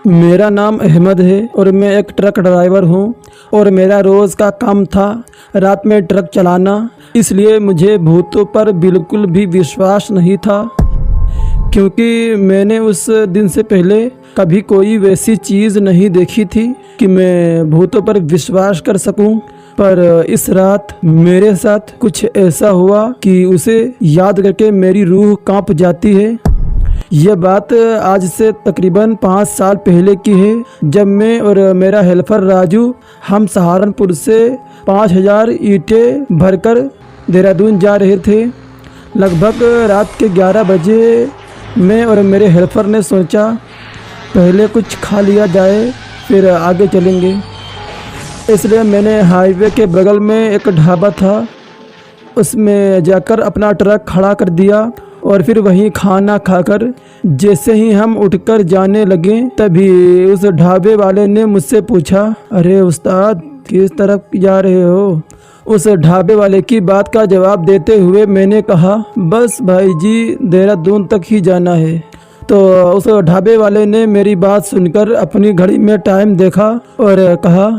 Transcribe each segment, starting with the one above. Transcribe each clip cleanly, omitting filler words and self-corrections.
मेरा नाम अहमद है और मैं एक ट्रक ड्राइवर हूँ और मेरा रोज़ का काम था रात में ट्रक चलाना। इसलिए मुझे भूतों पर बिल्कुल भी विश्वास नहीं था, क्योंकि मैंने उस दिन से पहले कभी कोई वैसी चीज़ नहीं देखी थी कि मैं भूतों पर विश्वास कर सकूं। पर इस रात मेरे साथ कुछ ऐसा हुआ कि उसे याद करके मेरी रूह कांप जाती है। यह बात आज से तकरीबन 5 साल पहले की है, जब मैं और मेरा हेल्पर राजू हम सहारनपुर से 5000 ईंटें भरकर देहरादून जा रहे थे। लगभग रात के 11 बजे मैं और मेरे हेल्पर ने सोचा पहले कुछ खा लिया जाए फिर आगे चलेंगे। इसलिए मैंने हाईवे के बगल में एक ढाबा था, उसमें जाकर अपना ट्रक खड़ा कर दिया और फिर वहीं खाना खाकर जैसे ही हम उठकर जाने लगे तभी उस ढाबे वाले ने मुझसे पूछा, अरे उस्ताद किस तरफ जा रहे हो? उस ढाबे वाले की बात का जवाब देते हुए मैंने कहा, बस भाई जी देहरादून तक ही जाना है। तो उस ढाबे वाले ने मेरी बात सुनकर अपनी घड़ी में टाइम देखा और कहा,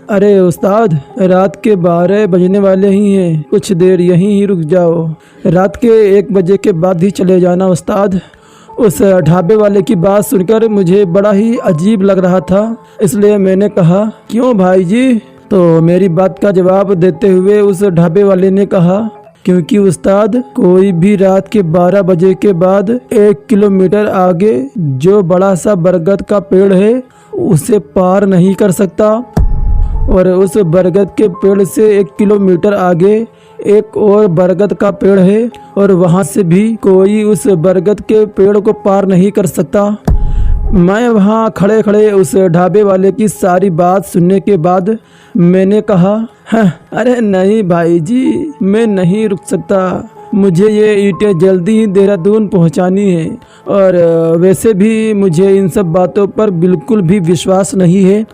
अरे उस्ताद रात के 12 बजने वाले ही हैं, कुछ देर यहीं ही रुक जाओ, रात के 1 बजे के बाद ही चले जाना उस्ताद। उस ढाबे वाले की बात सुनकर मुझे बड़ा ही अजीब लग रहा था, इसलिए मैंने कहा, क्यों भाई जी? तो मेरी बात का जवाब देते हुए उस ढाबे वाले ने कहा, क्योंकि उस्ताद कोई भी रात के 12 बजे के बाद 1 किलोमीटर आगे जो बड़ा सा बरगद का पेड़ है उसे पार नहीं कर सकता, और उस बरगद के पेड़ से 1 किलोमीटर आगे एक और बरगद का पेड़ है और वहां से भी कोई उस बरगद के पेड़ को पार नहीं कर सकता। मैं वहां खड़े खड़े उस ढाबे वाले की सारी बात सुनने के बाद मैंने कहा, अरे नहीं भाई जी मैं नहीं रुक सकता, मुझे ये ईंटें जल्दी ही देहरादून पहुंचानी है और वैसे भी मुझे इन सब बातों पर बिल्कुल भी विश्वास नहीं है।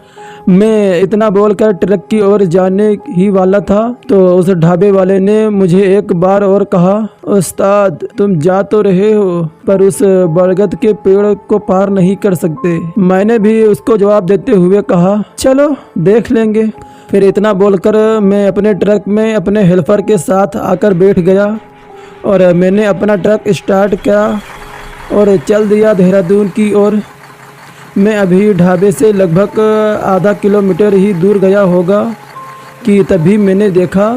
मैं इतना बोलकर ट्रक की ओर जाने ही वाला था तो उस ढाबे वाले ने मुझे एक बार और कहा, उस्ताद तुम जा तो रहे हो पर उस बरगद के पेड़ को पार नहीं कर सकते। मैंने भी उसको जवाब देते हुए कहा, चलो देख लेंगे। फिर इतना बोलकर मैं अपने ट्रक में अपने हेल्पर के साथ आकर बैठ गया और मैंने अपना ट्रक स्टार्ट किया और चल दिया देहरादून की ओर। मैं अभी ढाबे से लगभग आधा किलोमीटर ही दूर गया होगा कि तभी मैंने देखा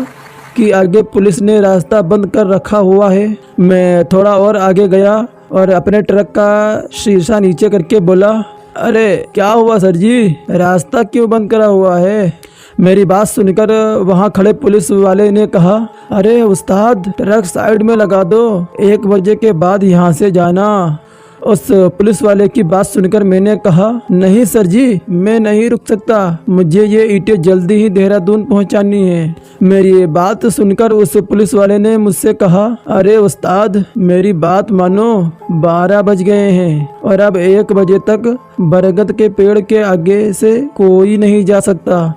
कि आगे पुलिस ने रास्ता बंद कर रखा हुआ है। मैं थोड़ा और आगे गया और अपने ट्रक का शीशा नीचे करके बोला, अरे क्या हुआ सर जी, रास्ता क्यों बंद करा हुआ है? मेरी बात सुनकर वहां खड़े पुलिस वाले ने कहा, अरे उस्ताद ट्रक साइड में लगा दो, 1 बजे के बाद यहाँ से जाना। उस पुलिस वाले की बात सुनकर मैंने कहा, नहीं सर जी मैं नहीं रुक सकता, मुझे ये ईंटें जल्दी ही देहरादून पहुंचानी है। मेरी बात सुनकर उस पुलिस वाले ने मुझसे कहा, अरे उस्ताद मेरी बात मानो, 12 बज गए हैं और अब 1 बजे तक बरगद के पेड़ के आगे से कोई नहीं जा सकता,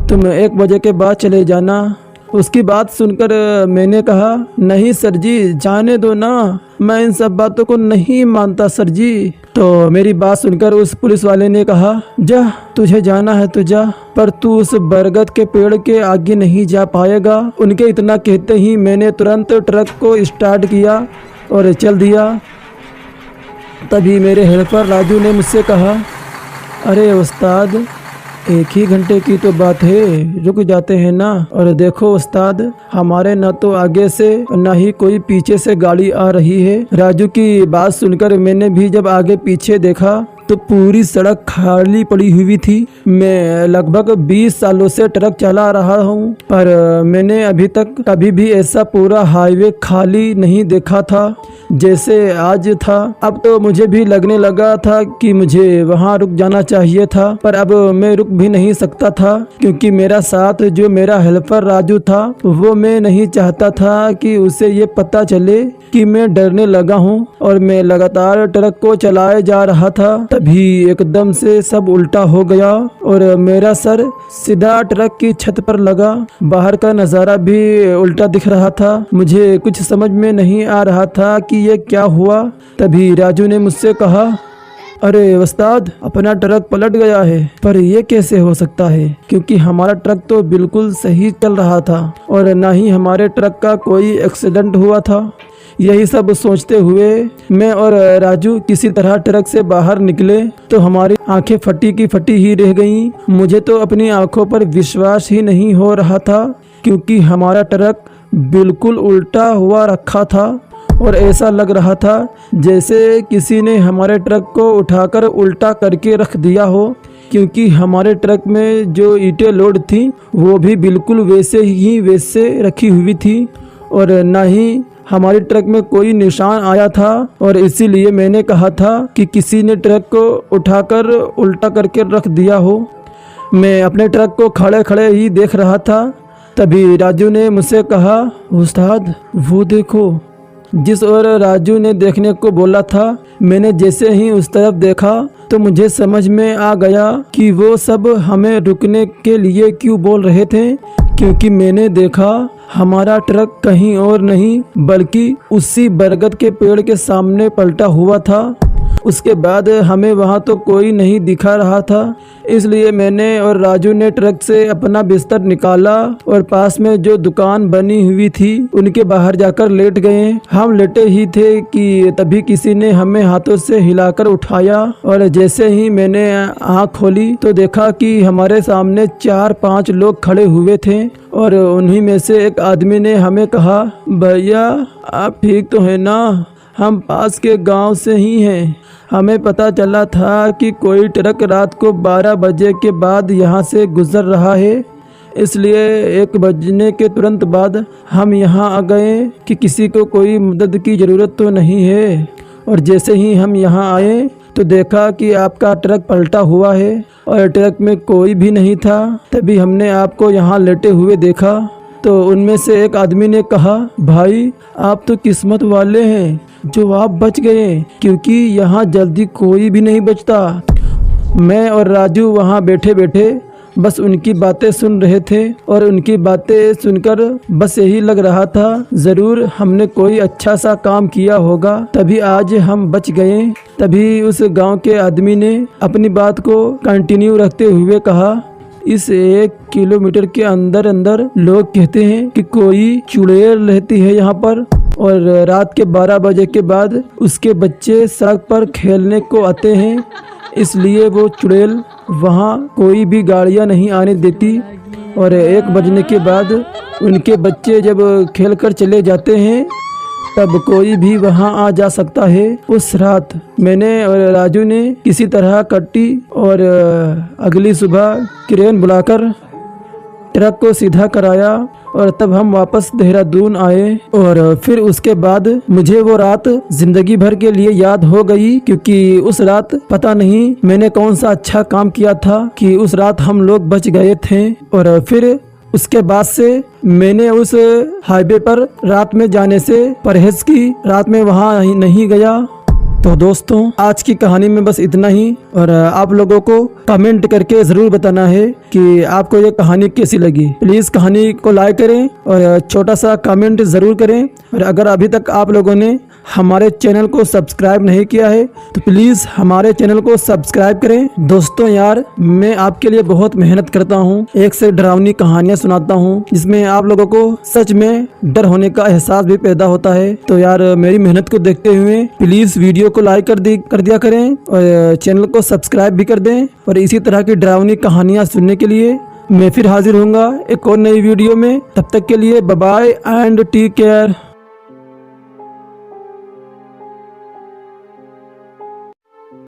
तुम 1 बजे के बाद चले जाना। उसकी बात सुनकर मैंने कहा, नहीं सर जी जाने दो ना, मैं इन सब बातों को नहीं मानता सर जी। तो मेरी बात सुनकर उस पुलिस वाले ने कहा, जा तुझे जाना है तो जा, पर तू उस बरगद के पेड़ के आगे नहीं जा पाएगा। उनके इतना कहते ही मैंने तुरंत ट्रक को स्टार्ट किया और चल दिया। तभी मेरे हेल्पर राजू ने मुझसे कहा, अरे उस्ताद 1 ही घंटे की तो बात है, रुक जाते हैं ना। और देखो उस्ताद हमारे न तो आगे से न ही कोई पीछे से गाड़ी आ रही है। राजू की बात सुनकर मैंने भी जब आगे पीछे देखा तो पूरी सड़क खाली पड़ी हुई थी। मैं लगभग 20 सालों से ट्रक चला रहा हूँ पर मैंने अभी तक कभी भी ऐसा पूरा हाईवे खाली नहीं देखा था जैसे आज था। अब तो मुझे भी लगने लगा था कि मुझे वहाँ रुक जाना चाहिए था, पर अब मैं रुक भी नहीं सकता था क्योंकि मेरा साथ जो मेरा हेल्पर राजू था वो मैं नहीं चाहता था कि उसे ये पता चले कि मैं डरने लगा हूँ और मैं लगातार ट्रक को चलाए जा रहा था। तभी एकदम से सब उल्टा हो गया और मेरा सर सीधा ट्रक की छत पर लगा। बाहर का नज़ारा भी उल्टा दिख रहा था। मुझे कुछ समझ में नहीं आ रहा था कि ये क्या हुआ। तभी राजू ने मुझसे कहा, अरे उस्ताद, अपना ट्रक पलट गया है। पर ये कैसे हो सकता है, क्योंकि हमारा ट्रक तो बिल्कुल सही चल रहा था और ना ही हमारे ट्रक का कोई एक्सीडेंट हुआ था। यही सब सोचते हुए मैं और राजू किसी तरह ट्रक से बाहर निकले तो हमारी आंखें फटी की फटी ही रह गईं। मुझे तो अपनी आंखों पर विश्वास ही नहीं हो रहा था, क्योंकि हमारा ट्रक बिल्कुल उल्टा हुआ रखा था और ऐसा लग रहा था जैसे किसी ने हमारे ट्रक को उठाकर उल्टा करके रख दिया हो, क्योंकि हमारे ट्रक में जो ईंटें लोड थी वो भी बिल्कुल वैसे रखी हुई थी और ना ही हमारे ट्रक में कोई निशान आया था। और इसीलिए मैंने कहा था कि किसी ने ट्रक को उठाकर उल्टा करके रख दिया हो। मैं अपने ट्रक को खड़े खड़े ही देख रहा था, तभी राजू ने मुझसे कहा, उस्ताद वो देखो। जिस ओर राजू ने देखने को बोला था, मैंने जैसे ही उस तरफ देखा तो मुझे समझ में आ गया कि वो सब हमें रुकने के लिए क्यों बोल रहे थे, क्योंकि मैंने देखा हमारा ट्रक कहीं और नहीं बल्कि उसी बरगद के पेड़ के सामने पलटा हुआ था। उसके बाद हमें वहाँ तो कोई नहीं दिखा रहा था, इसलिए मैंने और राजू ने ट्रक से अपना बिस्तर निकाला और पास में जो दुकान बनी हुई थी उनके बाहर जाकर लेट गए। हम लेटे ही थे कि तभी किसी ने हमें हाथों से हिलाकर उठाया और जैसे ही मैंने आँख खोली तो देखा कि हमारे सामने 4-5 लोग खड़े हुए थे और उन्हीं में से एक आदमी ने हमें कहा, भैया आप ठीक तो है ना, हम पास के गांव से ही हैं। हमें पता चला था कि कोई ट्रक रात को 12 बजे के बाद यहाँ से गुजर रहा है, इसलिए 1 बजने के तुरंत बाद हम यहाँ आ गए कि किसी को कोई मदद की ज़रूरत तो नहीं है। और जैसे ही हम यहाँ आए तो देखा कि आपका ट्रक पलटा हुआ है और ट्रक में कोई भी नहीं था। तभी हमने आपको यहाँ लेटे हुए देखा तो उनमें से एक आदमी ने कहा, भाई आप तो किस्मत वाले हैं जो आप बच गए, क्योंकि यहाँ जल्दी कोई भी नहीं बचता। मैं और राजू वहाँ बैठे बैठे बस उनकी बातें सुन रहे थे और उनकी बातें सुनकर बस यही लग रहा था ज़रूर हमने कोई अच्छा सा काम किया होगा, तभी आज हम बच गए। तभी उस गांव के आदमी ने अपनी बात को कंटिन्यू रखते हुए कहा, इस 1 किलोमीटर के अंदर अंदर लोग कहते हैं कि कोई चुड़ैल रहती है यहाँ पर और रात के 12 बजे के बाद उसके बच्चे सड़क पर खेलने को आते हैं, इसलिए वो चुड़ैल वहाँ कोई भी गाड़ियाँ नहीं आने देती और 1 बजने के बाद उनके बच्चे जब खेल कर चले जाते हैं तब कोई भी वहां आ जा सकता है। उस रात मैंने और राजू ने किसी तरह कट्टी और अगली सुबह क्रेन बुलाकर ट्रक को सीधा कराया और तब हम वापस देहरादून आए। और फिर उसके बाद मुझे वो रात जिंदगी भर के लिए याद हो गई, क्योंकि उस रात पता नहीं मैंने कौन सा अच्छा काम किया था कि उस रात हम लोग बच गए थे। और फिर उसके बाद से मैंने उस हाईवे पर रात में जाने से परहेज की, रात में वहाँ नहीं गया। तो दोस्तों आज की कहानी में बस इतना ही और आप लोगों को कमेंट करके ज़रूर बताना है कि आपको ये कहानी कैसी लगी। प्लीज़ कहानी को लाइक करें और छोटा सा कमेंट ज़रूर करें। और अगर अभी तक आप लोगों ने हमारे चैनल को सब्सक्राइब नहीं किया है तो प्लीज़ हमारे चैनल को सब्सक्राइब करें। दोस्तों यार मैं आपके लिए बहुत मेहनत करता हूँ, एक से डरावनी कहानियाँ सुनाता हूँ जिसमें आप लोगों को सच में डर होने का एहसास भी पैदा होता है। तो यार मेरी मेहनत को देखते हुए प्लीज़ वीडियो को लाइक कर दिया करें और चैनल को सब्सक्राइब भी कर दें। और इसी तरह की डरावनी कहानियाँ सुनने के लिए मैं फिर हाजिर होऊंगा एक और नई वीडियो में। तब तक के लिए bye bye and take care.